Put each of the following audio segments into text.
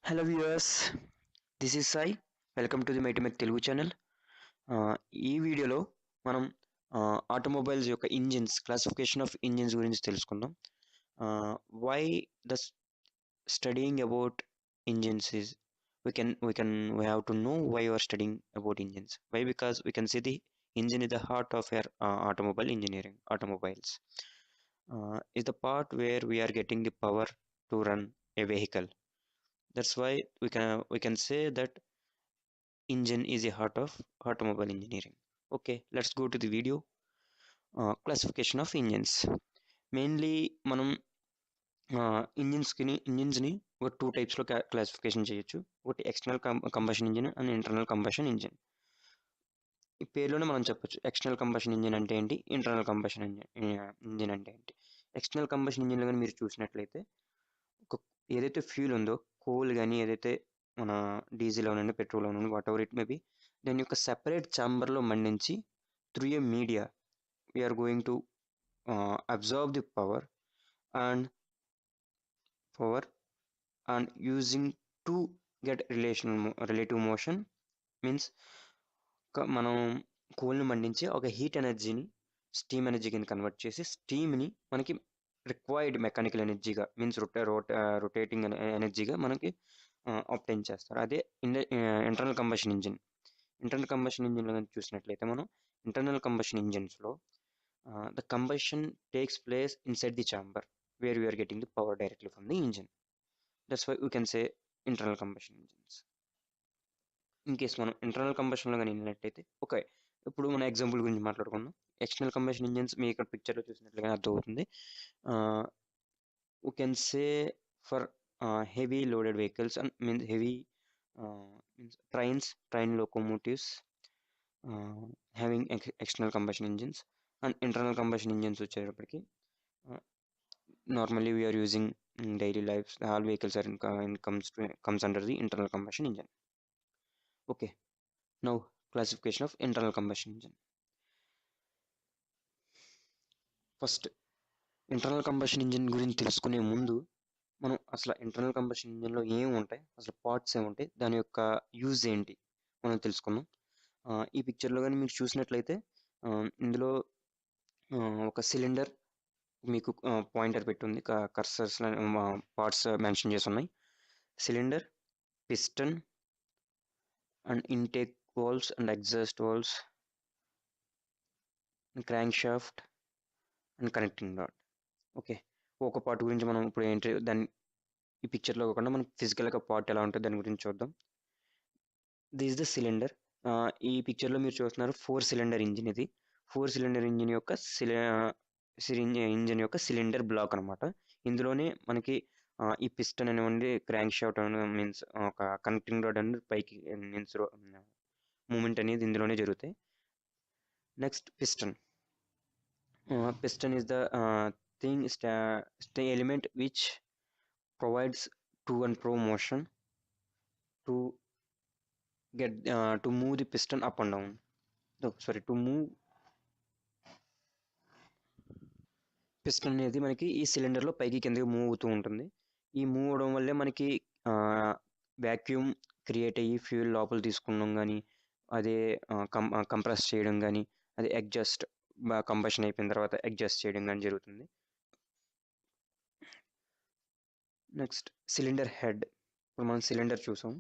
Hello viewers, this is Sai. Welcome to the Metamek Telugu channel. ఈ వీడియోలో మనం automobiles యొక్క ఇంజిన్స్ క్లాసిఫికేషన్ ఆఫ్ ఇంజిన్స్ గురించి తెలుసుకుందాం. Why the studying about engines is we have to know why you are studying about engines. Why? Because we can see the engine is the heart of your automobile engineering. Automobiles is the part where we are getting the power to run a vehicle. That's why we can say that engine is a heart of automobile engineering. Okay, let's go to the video. Classification of engines. Mainly మనం ఇంజిన్స్ని ఒక two టైప్స్లో classification చేయొచ్చు. ఒకటి external combustion engine and internal combustion engine. ఈ పేరులోనే మనం చెప్పొచ్చు external combustion engine అంటే ఏంటి, ఇంటర్నల్ కంబషన్ ఇంజిన్ అంటే ఏంటి. ఎక్స్టర్నల్ కంబషన్ ఇంజిన్లో కానీ మీరు చూసినట్లయితే ఒక ఏదైతే ఫ్యూల్ ఉందో, కోల్ కానీ ఏదైతే మన డీజిల్ అవునండి, పెట్రోల్ అవునండి, whatever it may be, దాని యొక్క సెపరేట్ ఛాంబర్లో మండించి through a media we're going to observe the power and using to get relative motion. Means మనం కోల్ని మండించి ఒక హీట్ ఎనర్జీని స్టీమ్ ఎనర్జీ కింద కన్వర్ట్ చేసి స్టీమ్ని మనకి రిక్వైర్డ్ మెకానికల్ ఎనర్జీగా, మీన్స్ రొటేటింగ్ ఎనర్జీగా మనకి ఆప్టైన్ చేస్తారు. అదే internal combustion engine. Internal combustion ఇంజిన్లో కానీ చూసినట్లయితే మనం ఇంటర్నల్ కంబషన్ ఇంజిన్స్లో the combustion takes place inside the chamber where we're getting the power directly from the engine. That's why we can say internal combustion engines. In case మనం internal కంబషన్లో కానీ వెళ్ళినట్టయితే okay, ఇప్పుడు మన ఎగ్జాంపుల్ గురించి మాట్లాడుకుందాం. External combustion engines మీ ఇక్కడ పిక్చర్లో చూసినట్లుగా అర్థమవుతుంది. We can say for heavy loaded vehicles and means heavy means train locomotives having external combustion engines. And internal combustion engines వచ్చేటప్పటికి normally we are using in daily lives. All vehicles are comes under the internal combustion engine. Okay, now classification of internal combustion engine. First internal combustion engine గురించి తెలుసుకునే ముందు మనం అసలు internal combustion ఇంజిన్లో ఏమి ఉంటాయి, అసలు parts ఏముంటాయి, దాని యొక్క యూజ్ ఏంటి మనం తెలుసుకుందాం. ఈ పిక్చర్లో కానీ మీరు చూసినట్లయితే ఇందులో ఒక సిలిండర్ మీకు పాయింటర్ పెట్టుంది, కర్సర్స్ పార్ట్స్ మెన్షన్ చేసి ఉన్నాయి. Cylinder, piston and intake valves and exhaust valves, crank shaft and connecting rod. Okay, ఒక పార్ట్ గురించి మనం ఇప్పుడు ఏంటి దాన్ని ఈ పిక్చర్లో కాకుండా మనం ఫిజికల్గా పార్ట్ ఎలా ఉంటుంది దాని గురించి చూద్దాం. This the cylinder. ఈ పిక్చర్లో మీరు చూస్తున్నారు 4 సిలిండర్ ఇంజిన్. ఇది 4 సిలిండర్ ఇంజిన్ యొక్క ఇంజిన్ యొక్క సిలిండర్ బ్లాక్ అనమాట. ఇందులోనే మనకి ఈ పిస్టన్ అనేవండి, క్రాంక్ షాఫ్ట్ మీన్స్ ఒక కనెక్టింగ్ రాడ్ అనేది పైకి మీన్స్ మూమెంట్ అనేది ఇందులోనే జరుగుతాయి. Next piston. Piston is the element which provides to and fro motion to move the piston up and down. To move piston అనేది మనకి ఈ సిలిండర్లో పైకి కిందకి మూవ్ అవుతూ ఉంటుంది. ఈ మూవ్ అవడం వల్లే మనకి వ్యాక్యూమ్ క్రియేట్ అయ్యి ఫ్యూల్ లోపల తీసుకున్నాం కానీ, అదే కంప్రెస్ చేయడం కానీ, అది ఎగ్జాస్ట్ కంబషన్ అయిపోయిన తర్వాత అడ్జస్ట్ చేయడం కానీ జరుగుతుంది. Next cylinder head. ఇప్పుడు మనం సిలిండర్ చూసాం,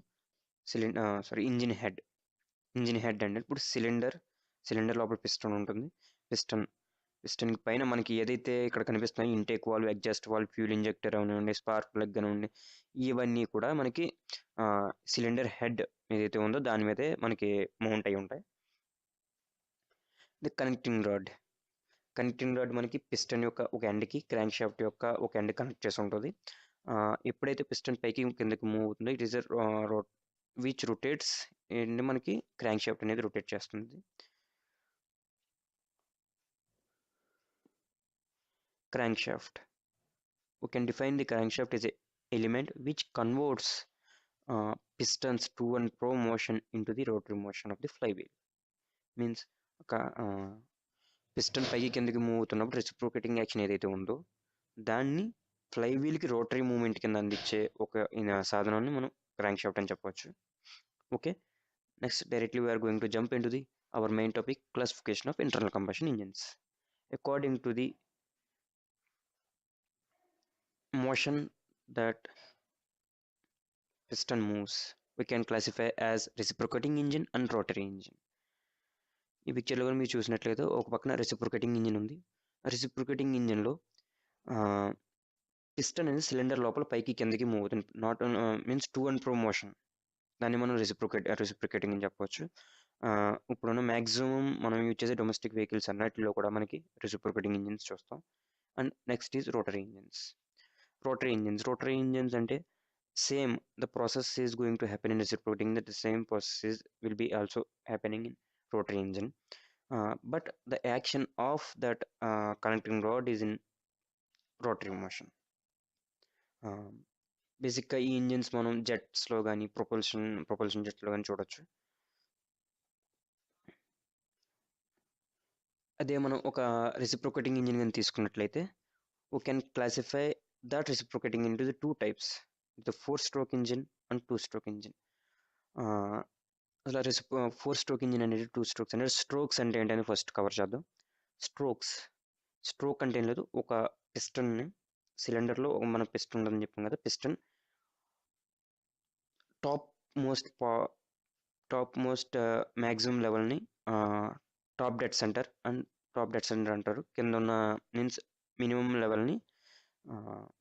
ఇంజిన్ హెడ్ అంటే ఇప్పుడు సిలిండర్ లోపల పిస్టన్ ఉంటుంది. పిస్టన్ పైన మనకి ఏదైతే ఇక్కడ కనిపిస్తున్నాయి intake valve, exhaust valve, fuel injector అవనివ్వండి, స్పార్క్ ప్లగ్ అనివ్వండి, ఇవన్నీ కూడా మనకి సిలిండర్ హెడ్ ఏదైతే ఉందో దాని మీదే మనకి మౌంట్ అయి ఉంటాయి. ది కనెక్టింగ్ రాడ్ మనకి పిస్టన్ యొక్క ఒక ఎండ్కి, క్రాంక్ షాఫ్ట్ యొక్క ఒక ఎండ్ కనెక్ట్ చేసి ఉంటుంది. ఎప్పుడైతే పిస్టన్ పైకి కిందకి మూవ్ అవుతుందో it is which rotates, and మనకి క్రాంక్ షాఫ్ట్ అనేది రొటేట్ చేస్తుంది. Crankshaft. We can define the crankshaft as an element which converts pistons to and fro motion into the rotary motion of the flywheel. Means piston పైకి కిందకి move అవుతున్నప్పుడు reciprocating action ఏదైతే ఉందో దాన్ని ఫ్లైవీల్కి rotary movement కింద అందించే ఒక సాధనాన్ని మనం crankshaft అని చెప్పవచ్చు. Okay, next directly we are going to jump into the our main topic, classification of internal combustion engines. According to the motion that piston moves, we can classify as reciprocating engine and rotary engine. ఈ పిక్చర్లో కూడా మీరు చూసినట్లయితే ఒక పక్కన reciprocating engine ఉంది. Reciprocating ఇంజిన్లో piston అనేది cylinder లోపల పైకి కిందకి మూవ్ అవుతుంది. Not means to and pro motion. దాన్ని మనం రెసిప్రొకేటింగ్ అని చెప్పవచ్చు. ఇప్పుడున్న మ్యాక్సిమం మనం యూజ్ చేసే డొమెస్టిక్ వెహికల్స్ అన్నిటిలో కూడా మనకి రెసిప్రొకేటింగ్ ఇంజిన్స్ చూస్తాం. And next is rotary engines. Rotary engines అంటే same the process is going to happen in reciprocating, that the same process will be also happening in rotary engine, but the action of that connecting rod is in rotary motion. బేసిక్గా ఈ engines మనం జెట్స్లో కానీ propulsion జెట్స్లో కానీ చూడొచ్చు. అదే మనం ఒక reciprocating engine కానీ తీసుకున్నట్లయితే we can classify that reciprocating into the two types, the 4-stroke engine and 2-stroke engine. అసలు 4-stroke ఇంజిన్ అనేది 2 strokes అనేది స్ట్రోక్స్ అంటే ఏంటని ఫస్ట్ కవర్ చేద్దాం. స్ట్రోక్ అంటే ఏం లేదు, ఒక పిస్టన్ని సిలిండర్లో మన పిస్టన్ ఉందని చెప్పాం కదా, పిస్టన్ టాప్ మోస్ట్ మ్యాక్సిమం లెవెల్ని టాప్ డెడ్ సెంటర్ అంటారు. కింద ఉన్న మీన్స్ మినిమం లెవెల్ని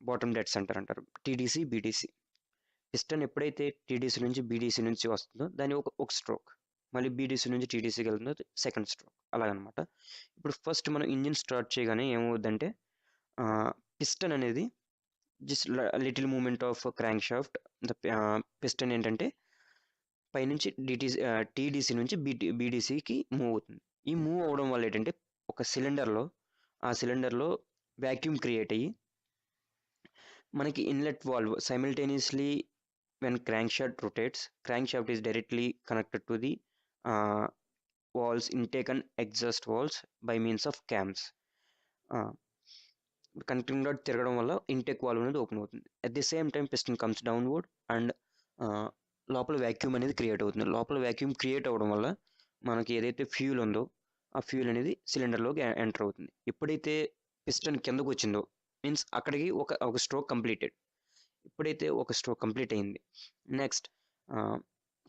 బాటమ్ డెడ్ సెంటర్ అంటారు. TDC, BDC. పిస్టన్ ఎప్పుడైతే టీడీసీ నుంచి బీడీసీ నుంచి వస్తుందో దాని ఒక స్ట్రోక్, మళ్ళీ బీడీసీ నుంచి టీడీసీకి వెళ్తుందో సెకండ్ స్ట్రోక్, అలాగనమాట. ఇప్పుడు ఫస్ట్ మనం ఇంజిన్ స్టార్ట్ చేయగానే ఏమవుద్దంటే పిస్టన్ అనేది just little moment of crankshaft. Piston ఏంటంటే పైనుంచి టీడీసీ నుంచి బీడీసీకి మూవ్ అవుతుంది. ఈ మూవ్ అవడం వల్ల ఏంటంటే ఒక సిలిండర్లో వ్యాక్యూమ్ క్రియేట్ అయ్యి మనకి inlet valve simultaneously when crankshaft rotates, crankshaft is directly connected to the valves, intake and exhaust valves by means of cams. Connecting rod తిరగడం వల్ల ఇంటేక్ వాల్వ్ అనేది ఓపెన్ అవుతుంది. At the same time piston comes downward and లోపల vacuum అనేది create అవుతుంది. లోపల vacuum create అవ్వడం వల్ల మనకి ఏదైతే ఫ్యూల్ ఉందో ఆ ఫ్యూల్ అనేది సిలిండర్లోకి ఎంటర్ అవుతుంది. ఎప్పుడైతే పిస్టన్ కిందకు వచ్చిందో మీన్స్ అక్కడికి ఒక స్ట్రోక్ కంప్లీటెడ్. ఎప్పుడైతే ఒక స్ట్రోక్ కంప్లీట్ అయింది, నెక్స్ట్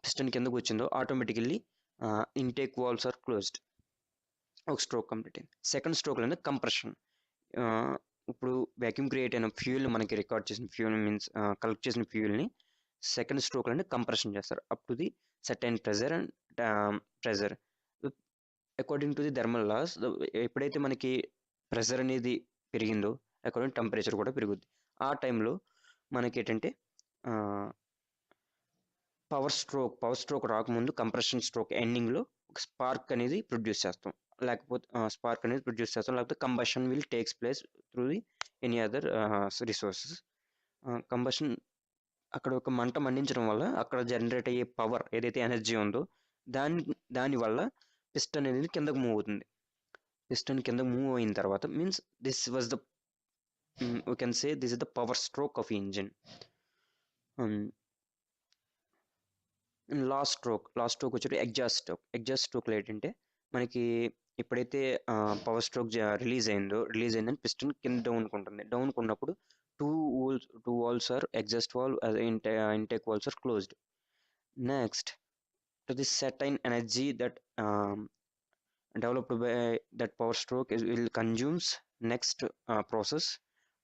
పిస్టన్ కిందకు వచ్చిందో automatically intake valves are closed. ఒక స్ట్రోక్ కంప్లీట్ అయింది. సెకండ్ స్ట్రోక్లో అనేది కంప్రెషన్. ఇప్పుడు వ్యాక్యూమ్ క్రియేట్ అయిన ఫ్యూల్ మనకి రికార్డ్ చేసిన ఫ్యూల్ మీన్స్ కలెక్ట్ చేసిన ఫ్యూల్ని సెకండ్ స్ట్రోక్లో అనేది కంప్రెషన్ చేస్తారు up to the certain pressure and pressure. According to the thermal laws, ఎప్పుడైతే మనకి ప్రెజర్ అనేది పెరిగిందో అకార్డింగ్ టెంపరేచర్ కూడా పెరుగుద్ది. ఆ టైంలో మనకి ఏంటంటే పవర్ స్ట్రోక్ రాకముందు కంప్రెషన్ స్ట్రోక్ ఎండింగ్లో ఒక స్పార్క్ అనేది ప్రొడ్యూస్ చేస్తాం, లేకపోతే combustion will takes place through the any other resources. Combustion అక్కడ ఒక మంట మండించడం వల్ల అక్కడ జనరేట్ అయ్యే పవర్ ఏదైతే ఎనర్జీ ఉందో దానివల్ల పిస్టన్ అనేది కిందకు మూవ్ అవుతుంది. పిస్టన్ కిందకు మూవ్ అయిన తర్వాత means this was the we can say this is the power stroke of engine. Last stroke వచ్చి ఎగ్జాస్ట్ స్ట్రోక్లో ఏంటంటే మనకి ఎప్పుడైతే పవర్ స్ట్రోక్ రిలీజ్ అయిందని పిస్టన్ కింద డౌన్ కొన్నప్పుడు two valves are exhaust valve intake valves are closed. Next to the certain energy that developed by that power stroke will consumes next process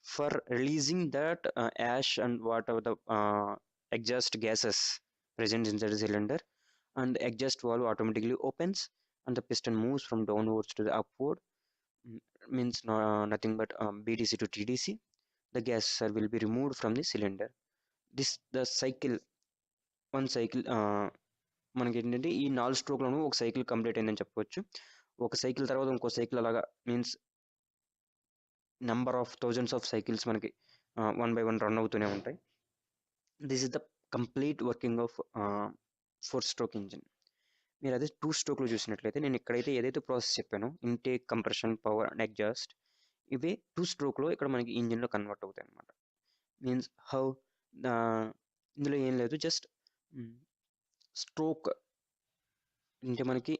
for releasing that ash and whatever the exhaust gases present inside the cylinder, and the exhaust valve automatically opens and the piston moves from downwards to the upward. Means nothing but BDC to TDC. The gas will be removed from the cylinder. The cycle, one cycle మనకి ఏంటంటే ఈ 4 స్ట్రోక్లను ఒక cycle complete అయిందని చెప్పవచ్చు. ఒక cycle తర్వాత ఇంకో cycle అలాగా means number of thousands of cycles మనకి 1 by 1 రన్ అవుతూనే ఉంటాయి. This is the complete working of 4-stroke engine. మీరు అదే 2 స్ట్రోక్లో చూసినట్లయితే నేను ఇక్కడైతే ఏదైతే ప్రాసెస్ చెప్పానో intake, compression, power and exhaust, ఇవే 2 స్ట్రోక్లో ఇక్కడ మనకి ఇంజిన్లో కన్వర్ట్ అవుతాయి అన్నమాట. మీన్స్ హౌ ఇందులో ఏం లేదు, జస్ట్ స్ట్రోక్ అంటే మనకి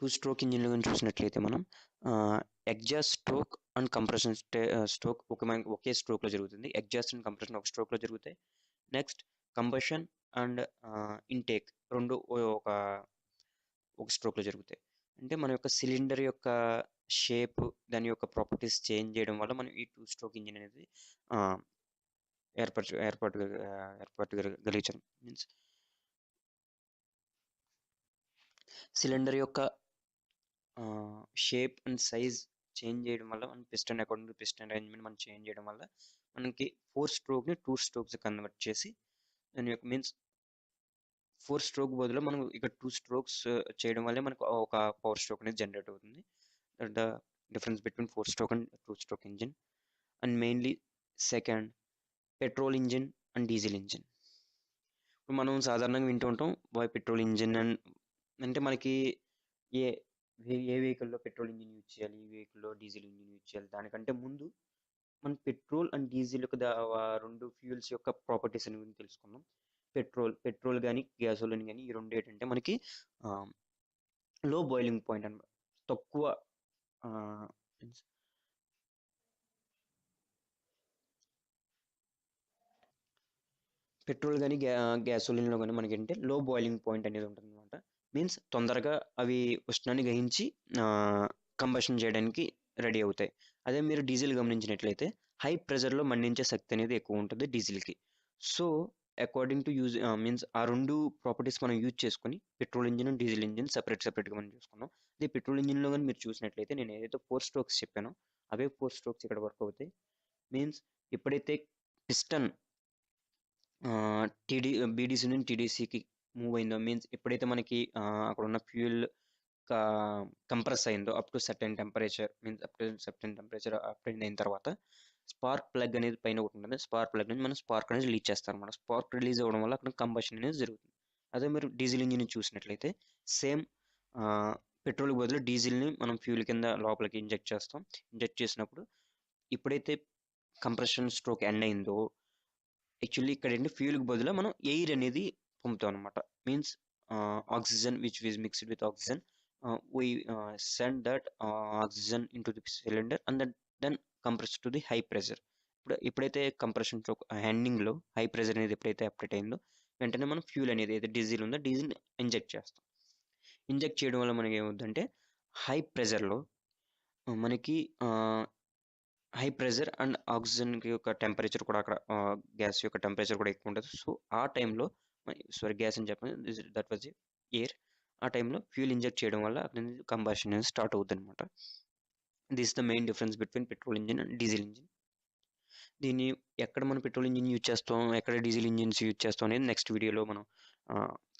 2 స్ట్రోక్ ఇంజిన్‌ల గురించి చూసినట్లయితే మనం exhaust stroke and compression stroke మనకి ఒకే స్ట్రోక్‌లో జరుగుతుంది. ఎగ్జాస్ట్ అండ్ కంప్రెషన్ ఒక స్ట్రోక్‌లో జరుగుతాయి. నెక్స్ట్ కంబషన్ అండ్ ఇంటేక్ 2 ఒక స్ట్రోక్‌లో జరుగుతాయి. అంటే మన యొక్క సిలిండర్ యొక్క షేప్, దాని యొక్క ప్రాపర్టీస్ చేంజ్ చేయడం వల్ల మనం ఈ 2 స్ట్రోక్ ఇంజిన్ అనేది ఆహ్, ఏర్పరచగలిగాం. మీన్స్ సిలిండర్ యొక్క షేప్ అండ్ సైజ్ చేంజ్ చేయడం వల్ల మనం piston according to piston arrangement మనం చేంజ్ చేయడం వల్ల మనకి 4 స్ట్రోక్ని 2 స్ట్రోక్స్ కన్వర్ట్ చేసి దాని యొక్క మీన్స్ 4 స్ట్రోక్ బదులు మనం ఇక్కడ 2 స్ట్రోక్స్ చేయడం వల్లే మనకు ఒక పవర్ స్ట్రోక్ అనేది జనరేట్ అవుతుంది. The difference between 4 stroke and 2 stroke engine. And mainly second petrol engine and diesel engine. ఇప్పుడు మనం సాధారణంగా వింటూ ఉంటాం పెట్రోల్ ఇంజిన్ అంటే మనకి ఏ వెహికల్లో పెట్రోల్ ఇంజిన్ యూజ్ చేయాలి, ఏ వెహికల్లో డీజిల్ ఇంజిన్ యూజ్ చేయాలి, దానికంటే ముందు మనం పెట్రోల్ అండ్ డీజిల్ యొక్క 2 ఫ్యూయల్స్ యొక్క ప్రాపర్టీస్ అని తెలుసుకున్నాం. పెట్రోల్ కానీ గ్యాసోలిన్ కానీ ఈ రెండు ఏంటంటే మనకి లో బాయిలింగ్ పాయింట్ అనమాట, తక్కువ పెట్రోల్ కానీ గ్యాసోలిన్లో కానీ మనకి ఏంటంటే లో బాయిలింగ్ పాయింట్ అనేది ఉంటుంది అనమాట. మీన్స్ తొందరగా అవి ఉష్ణాన్ని గ్రహించి కంబషన్ చేయడానికి రెడీ అవుతాయి. అదే మీరు డీజిల్ గమనించినట్లయితే హై ప్రెషర్లో మండించే శక్తి అనేది ఎక్కువ ఉంటుంది డీజిల్కి. So according to use means ఆ 2 ప్రాపర్టీస్ మనం యూజ్ చేసుకొని petrol engine and diesel engine సెపరేట్గా మనం చూసుకున్నాం. అదే పెట్రోల్ ఇంజిన్లో కానీ మీరు చూసినట్లయితే నేను ఏదైతే 4 స్ట్రోక్స్ చెప్పానో అవే 4 స్ట్రోక్స్ ఇక్కడ వర్క్ అవుతాయి. మీన్స్ ఎప్పుడైతే పిస్టన్ బీడీసీ నుంచి టీడీసీకి మూవ్ అయిందో, మీన్స్ ఎప్పుడైతే మనకి అక్కడ ఉన్న ఫ్యూయల్ కంప్రెస్ అయిందో up to certain temperature, means up to certain temperature obtain అయిన తర్వాత స్పార్క్ ప్లగ్ అనేది పైన ఒకటి ఉంటుంది. స్పార్క్ ప్లగ్ నుంచి మనం స్పార్క్ అనేది రిలీజ్ చేస్తాం అనమాట. స్పార్క్ రిలీజ్ అవ్వడం వల్ల అక్కడ కంబషన్ అనేది జరుగుతుంది. అదే మీరు డీజిల్ ఇంజిన్ చూసినట్లయితే సేమ్ పెట్రోల్ బదులు డీజిల్ని మనం ఫ్యూల్ కింద లోపలికి ఇంజెక్ట్ చేస్తాం. ఇంజెక్ట్ చేసినప్పుడు ఎప్పుడైతే కంప్రెషన్ స్ట్రోక్ ఎండ్ అయిందో యాక్చువల్లీ ఇక్కడ ఏంటి ఫ్యూల్కి బదులు మనం ఎయిర్ అనేది పంపుతాం అనమాట. Means oxygen which is mixed with oxygen, we send that oxygen into the cylinder and then compress to the high pressure. ఎప్పుడైతే కంప్రెషన్ హ్యాండింగ్లో హై ప్రెషర్ అనేది ఎప్పుడైతే అప్డేట్ అయిందో వెంటనే మనం ఫ్యూల్ అనేది ఏదైతే డీజిల్ ఉందో డీజిల్ ఇంజెక్ట్ చేస్తాం. ఇంజెక్ట్ చేయడం వల్ల మనకి ఏమవుతుందంటే హై ప్రెషర్లో మనకి హై ప్రెషర్ అండ్ ఆక్సిజన్ యొక్క టెంపరేచర్ కూడా అక్కడ గ్యాస్ యొక్క టెంపరేచర్ కూడా ఎక్కువ ఉంటుంది. సో ఆ టైంలో గ్యాస్ అని చెప్పండి, దట్ వాజ్ ఎయిర్. ఆ టైంలో ఫ్యూల్ ఇంజెక్ట్ చేయడం వల్ల అక్కడ కంబషన్ అనేది స్టార్ట్ అవుతుంది అనమాట. This the main difference between petrol engine and diesel engine. దీన్ని ఎక్కడ మనం పెట్రోల్ ఇంజిన్ యూజ్ చేస్తాం, ఎక్కడ డీజిల్ ఇంజిన్స్ యూజ్ చేస్తాం అనేది నెక్స్ట్ వీడియోలో మనం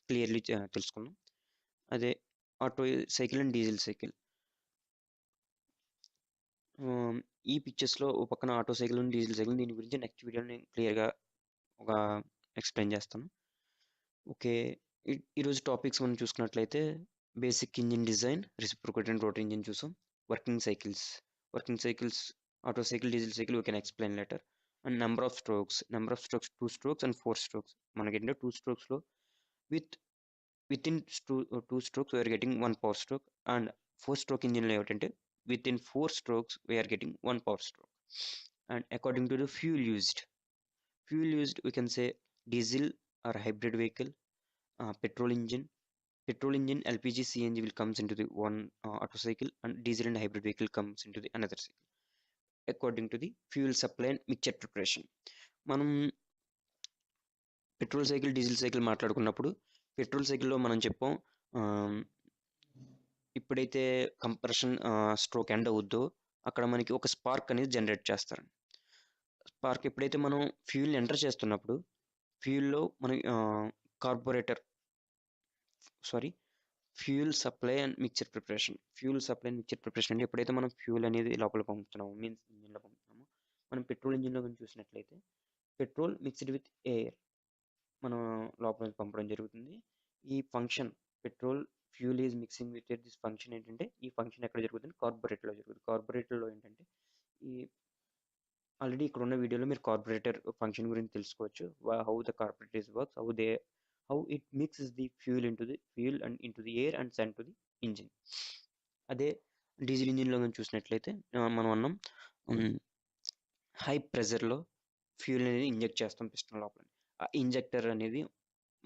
క్లియర్లీ తెలుసుకుందాం. అదే auto cycle and diesel cycle. ఈ పిక్చర్స్లో ఓ పక్కన auto cycle and diesel cycle, దీని గురించి నెక్స్ట్ వీడియోలో నేను క్లియర్గా ఒక ఎక్స్ప్లెయిన్ చేస్తాను. ఓకే, ఈరోజు టాపిక్స్ మనం చూసుకున్నట్లయితే basic engine design, reciprocating and rotary engine చూసాం. Working cycles Otto cycle, diesel cycle we can explain later. And number of strokes 2 strokes and 4 strokes. మనకేంటంటే 2 స్ట్రోక్స్లో within 2 strokes we are getting 1 power stroke, and 4 stroke engine లో ఏంటంటే within 4 strokes we are getting 1 power stroke. And according to the fuel used we can say diesel or hybrid vehicle, petrol engine LPG CNG will comes into the one auto cycle, and diesel and hybrid vehicle comes into the another cycle according to the fuel supply and mixture preparation. మనం petrol cycle, diesel cycle మాట్లాడుకున్నప్పుడు petrol సైకిల్లో మనం చెప్పాం ఎప్పుడైతే compression stroke end అవుద్దో అక్కడ మనకి ఒక spark అనేది జనరేట్ చేస్తారు. స్పార్క్ ఎప్పుడైతే మనం ఫ్యూల్ ఎంటర్ చేస్తున్నప్పుడు ఫ్యూల్లో మనం fuel supply and mixture preparation అంటే ఎప్పుడైతే మనం ఫ్యూల్ అనేది లోపల పంపుతున్నామో, మీన్స్ ఇంజిన్లో పంపుతున్నామో, మనం పెట్రోల్ ఇంజిన్లో కానీ చూసినట్లయితే పెట్రోల్ మిక్స్డ్ విత్ ఎయిర్ మనం లోపల పంపడం జరుగుతుంది. ఈ function petrol fuel is mixing with air, this function ఏంటంటే ఈ ఫంక్షన్ ఎక్కడ జరుగుతుంది, కార్బొరేటర్లో జరుగుతుంది. కార్బొరేటర్లో ఏంటంటే ఈ ఆల్రెడీ ఇక్కడ ఉన్న వీడియోలో మీరు కార్బొరేటర్ ఫంక్షన్ గురించి తెలుసుకోవచ్చు. How the carburettor works, how it mixes the fuel and into the air and send to the engine. అదే డీజిల్ ఇంజిన్లో మనం చూసినట్లయితే మనం అన్నాం హై ప్రెజర్లో ఫ్యూల్ అనేది ఇంజెక్ట్ చేస్తాం పిస్టన్ లోపల. ఆ ఇంజెక్టర్ అనేది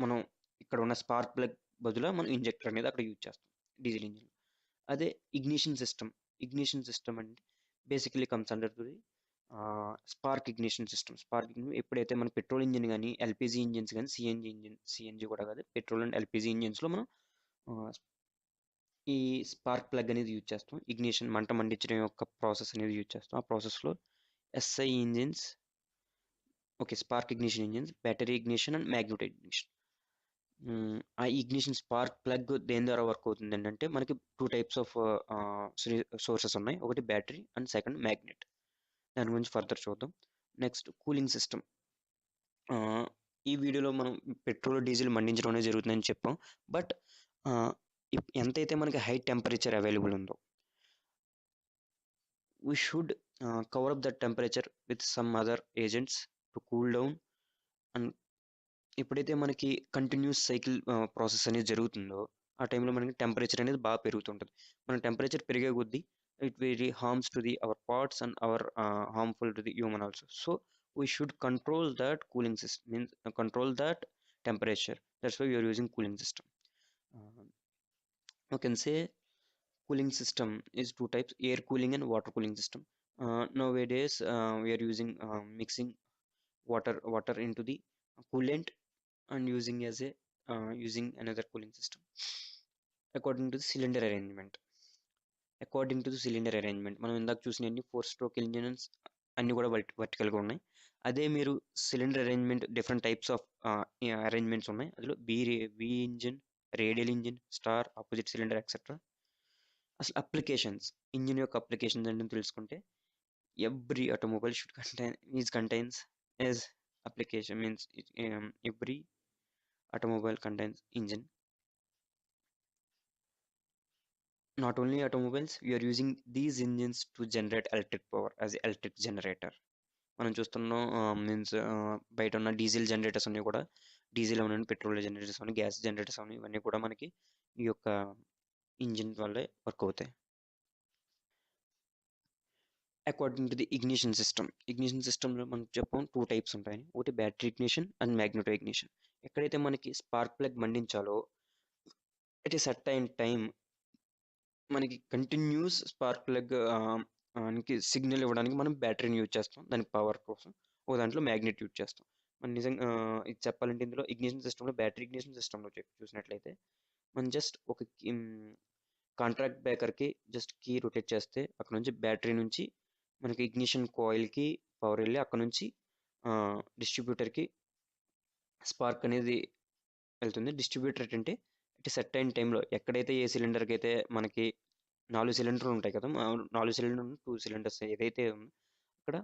మనం ఇక్కడ ఉన్న స్పార్క్ ప్లగ్ బదులు మనం ఇంజెక్టర్ అనేది అక్కడ యూజ్ చేస్తాం డీజిల్ ఇంజిన్. అదే ఇగ్నిషన్ సిస్టమ్ అంటే basically comes under the spark ignition system. ఎప్పుడైతే మన పెట్రోల్ ఇంజిన్ కానీ ఎల్పిజి ఇంజిన్స్ కానీ సిఎన్జి కూడా కాదు, పెట్రోల్ అండ్ ఎల్పిజి ఇంజిన్స్లో మనం ఈ స్పార్క్ ప్లగ్ అనేది యూజ్ చేస్తాం. ఇగ్నిషన్ మంట మండించడం యొక్క ప్రాసెస్ అనేది యూజ్ చేస్తాం. ఆ ప్రాసెస్లో SI engines, spark ignition engines, battery ignition and magnetic ignition. ఆ ఇగ్నిషన్ స్పార్క్ ప్లగ్ దేని ద్వారా వర్క్ అవుతుంది అంటే మనకి 2 టైప్స్ ఆఫ్ సోర్సెస్ ఉన్నాయి. ఒకటి బ్యాటరీ అండ్ సెకండ్ మ్యాగ్నెట్. దాని గురించి ఫర్దర్ చూద్దాం. Next cooling system. ఈ వీడియోలో మనం పెట్రోల్ డీజిల్ మండించడం అనేది జరుగుతుందని చెప్పాం. బట్ ఎంతైతే మనకి హై టెంపరేచర్ అవైలబుల్ ఉందో we should cover up that temperature with some other agents to cool down. And ఎప్పుడైతే మనకి కంటిన్యూస్ సైకిల్ ప్రాసెస్ అనేది జరుగుతుందో ఆ టైంలో మనకి టెంపరేచర్ అనేది బాగా పెరుగుతుంటుంది. మన టెంపరేచర్ పెరిగే కొద్దీ it very harms to the our parts and our harmful to the human also. So we should control that cooling system, means control that temperature. That's why we are using cooling system. You can say cooling system is 2 types: air cooling and water cooling system. Nowadays we are using mixing water into the coolant and using as a using another cooling system according to the cylinder arrangement. మనం ఇందాక చూసినన్ని 4 stroke engines అన్ని కూడా వర్టికల్గా ఉన్నాయి. అదే మీరు cylinder arrangement different types of arrangements ఉన్నాయి. అందులో V engine, radial engine, star, opposite cylinder etcetera. అసలు అప్లికేషన్స్, ఇంజిన్ యొక్క అప్లికేషన్స్ అంటే తెలుసుకుంటే every automobile should contains as application, means every automobile contains engine. Not only automobiles, we are using these engines to generate electric power as electric generator. మనం చూస్తున్నాం means బయట ఉన్న diesel generators అన్నీ కూడా diesel అవన్నీ, petrol generators అవన్నీ, gas generators అవన్నీ, ఇవన్నీ కూడా మనకి ఈ యొక్క ఇంజిన్ వల్లే వర్క్ అవుతాయి. అకార్డింగ్ టు ది ఇగ్నిషన్ సిస్టంలో మనం చెప్పాం 2 టైప్స్ ఉంటాయని. ఒకటి battery ignition and magneto ignition. ఎక్కడైతే మనకి స్పార్క్ ప్లగ్ మండించాలో ఇట్ ఈస్ సెట్ అయిన టైం మనకి కంటిన్యూస్ స్పార్క్ ప్లగ్ సిగ్నల్ ఇవ్వడానికి మనం బ్యాటరీని యూజ్ చేస్తాం దాని పవర్ కోసం. ఒక దాంట్లో మ్యాగ్నెట్ యూజ్ చేస్తాం. మనం నిజంగా ఇది చెప్పాలంటే ఇందులో ఇగ్నిషన్ సిస్టంలో, బ్యాటరీ ఇగ్నిషన్ సిస్టంలో చూసినట్లయితే మనం జస్ట్ ఒక కాంట్రాక్ట్ బ్రేకర్కి జస్ట్ కీ రొటేట్ చేస్తే అక్కడ నుంచి బ్యాటరీ నుంచి మనకి ఇగ్నిషన్ కాయిల్కి పవర్ వెళ్ళి అక్కడ నుంచి డిస్ట్రిబ్యూటర్కి స్పార్క్ అనేది వెళ్తుంది. డిస్ట్రిబ్యూటర్ అంటే ఇట్ సెట్ అయిన టైంలో ఎక్కడైతే ఏ సిలిండర్కి అయితే మనకి 4 సిలిండర్లు ఉంటాయి కదా, 4 సిలిండర్ 2 సిలిండర్స్ ఏదైతే ఉందో అక్కడ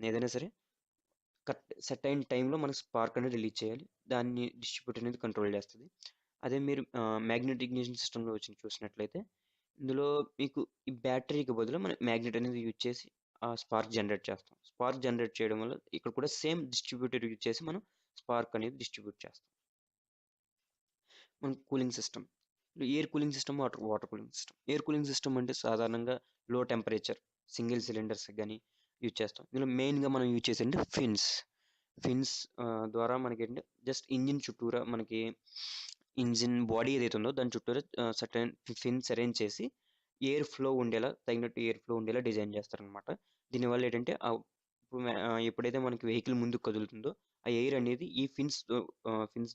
ఏదైనా సరే సెట్ అయిన టైంలో మనకి స్పార్క్ అనేది రిలీజ్ చేయాలి. దాన్ని డిస్ట్రిబ్యూటర్ అనేది కంట్రోల్ చేస్తుంది. అదే మీరు మ్యాగ్నెటిక్ ఇగ్నిషన్ సిస్టంలో వచ్చి చూసినట్లయితే ఇందులో మీకు ఈ బ్యాటరీకి బదులు మనం మ్యాగ్నెట్ అనేది యూజ్ చేసి ఆ స్పార్క్ జనరేట్ చేస్తాం. స్పార్క్ జనరేట్ చేయడం వల్ల ఇక్కడ కూడా సేమ్ డిస్ట్రిబ్యూటర్ యూజ్ చేసి మనం స్పార్క్ అనేది డిస్ట్రిబ్యూట్ చేస్తాం. మన cooling system, air cooling system, water cooling system. Air cooling system అంటే సాధారణంగా లో టెంపరేచర్ సింగిల్ సిలిండర్స్ కానీ యూజ్ చేస్తాం. ఇందులో మెయిన్గా మనం యూజ్ చేసేది ఫిన్స్ ద్వారా మనకి ఏంటంటే జస్ట్ ఇంజిన్ చుట్టూరా మనకి ఇంజిన్ బాడీ ఏదైతే ఉందో దాని చుట్టూరా సర్టెన్ ఫిన్స్ అరేంజ్ చేసి ఎయిర్ ఫ్లో ఉండేలా, తగినట్టు ఎయిర్ ఫ్లో ఉండేలా డిజైన్ చేస్తారనమాట. దీనివల్ల ఏంటంటే ఎప్పుడైతే మనకి వెహికల్ ముందుకు కదులుతుందో ఆ ఎయిర్ అనేది ఈ ఫిన్స్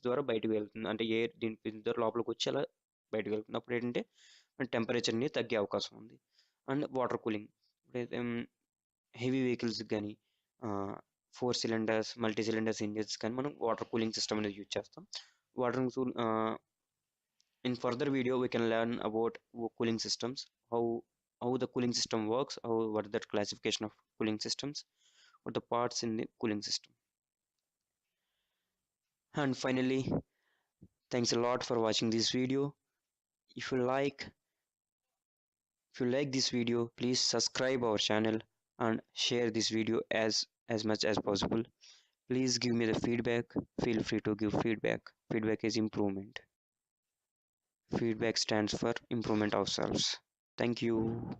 ద్వారా బయటకు వెళ్తుంది. అంటే ఎయిర్ దీని ఫిన్స్ ద్వారా లోపలికి వచ్చి అలా బయటకు వెళ్తుంది. అప్పుడు ఏంటంటే టెంపరేచర్ అనేది తగ్గే అవకాశం ఉంది. అండ్ వాటర్ కూలింగ్, ఇప్పుడైతే హెవీ వెహికల్స్ కానీ 4 సిలిండర్స్, మల్టీ సిలిండర్స్ ఇంజిన్స్ కానీ మనం వాటర్ కూలింగ్ సిస్టమ్ అనేది యూజ్ చేస్తాం. Water in further video we can learn about cooling systems, how the cooling system works, what is that classification of cooling systems, what the parts in the cooling system. And finally, thanks a lot for watching this video. If you like this video, please subscribe our channel and share this video as much as possible. Please give me the feedback. Feel free to give feedback. Feedback is improvement. Feedback stands for improvement ourselves. Thank you.